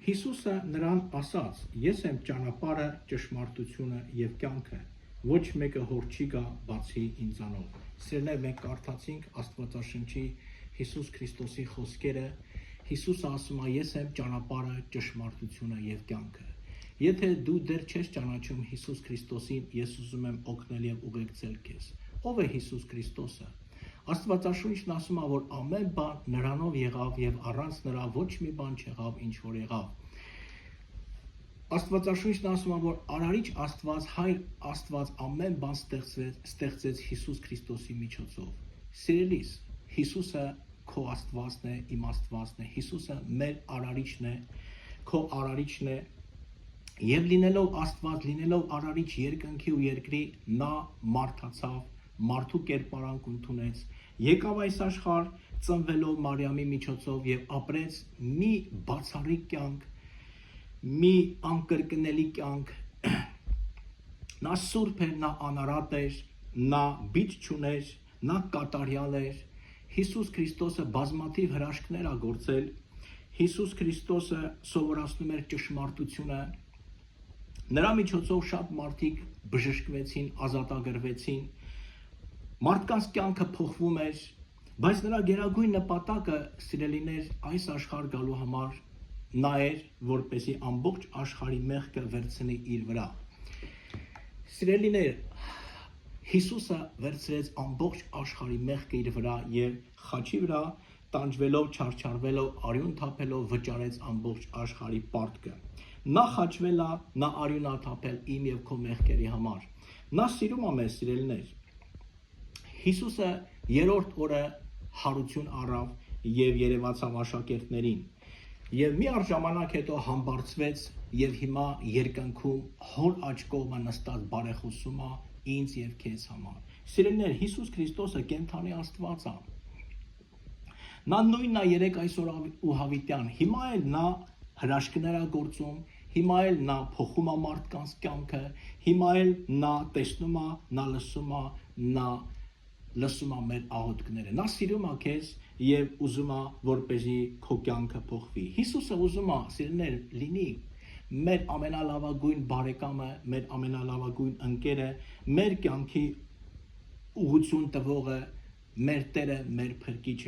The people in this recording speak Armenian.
Հիսուսը նրան ասաց. Ես եմ ճանապարհը, ճշմարտությունը և կյանքը, ոչ մեկը հոր չի գա բացի ինձանով։ Սիրելիներ, մենք կարդացինք Աստվածաշնչի Հիսուս Քրիստոսի խոսքերը։ Հիսուսը ասում է. ես եմ ճանապարհը, ճշմարտությունը և կյանքը։ Եթե դու դեռ չես ճանաչում Հիսուս Քրիստոսին, ես ուզում եմ օգնել եւ ուղեկցել քեզ։ Ո՞վ է Հիսուս Քրիստոսը։ Աստվածաշունչն ասում է, որ ամեն բան նրանով եղավ եւ առանց նրա ոչ մի բան չեղավ, ինչ որ եղավ։ Աստվածաշունչն ասում է, որ Արարիչ Աստված, Հայր Աստված ամեն բան ստեղծեց Հիսուս Քրիստոսի միջոցով։ Սիրելիս, Հիսուսը քո Աստվածն է, իմ Աստվածն է, Հիսուսը մեր Արարիչն է, քո Արարիչն է։ Եվ լինելով Աստված, լինելով Արարիչ երկնքի ու երկրի, նա մարդացավ, մարդու կերպարանք ընդունեց, եկավ այս աշխարհ, ծնվելով Մարիամի միջոցով եւ ապրեց մի բացառիկ կյանք, մի անկրկնելի կյանք։ Նա սուրբ էր, նա անարատ էր, նա բիծ չուներ, նա կատարյալ էր։ Հիսուս Քրիստոսը բազմաթիվ հրաշքներ ա գործել։ Հիսուս Քրիստոսը սովորացնում էր ճշմարտությունը։ Նրա միջոցով շատ մարդիկ բժշկվեցին, ազատագրվեցին, մարդկանց կյանքը փոխվում էր, բայց նրա գերագույն նպատակը, սիրելիներ, այս աշխարհ գալու համար նա էր, որպեսզի ամբողջ աշխարհի մեղքը վերցնի իր վրա։ Սիրելիներ, Հիսուսը վերցրեց ամբողջ աշխարհի մեղքը իր վրա եւ խաչի վրա տանջվելով, չարչարվելով, արյուն թափելով վճարեց ամբողջ աշխարհի պարտքը։ Նա խաչվել է, նա արյուն է թափել իմ եւ քո մեղքերի համար։ Նա սիրում է մեզ, սիրելիներ։ Հիսուսը երրորդ օրը հարություն առավ եւ երևացավ աշակերտներին։ Եվ մի առժամանակ հետո համբարձվեց եւ հիմա երկնքում հոր աջ կողմը նստած բարեխոսում է ինձ եւ քեզ համար։ Սիրելիներ, Հիսուս Քրիստոսը կենթանի Աստված է։ Նա նույնն է երեք այսօր ու հավիտյան։ Հիմա էլ նա հրաշքներ է գործում, հիմա էլ նա փոխում է մարդկանց կյանքը, հիմա էլ նա տեսնում է, նա լսում է մեր աղոթքները։ Նա սիրում է քեզ եւ ուզում է, որպեսզի քո կյանքը փոխվի։ Հիսուսը ուզում է, սիրելիներ, լինի մեր ամենալավագույն բարեկամը, մեր ամենալավագույն ընկերը, մեր կյանքի ուղղություն տվողը, մեր Տերը, մեր Փրկիչը։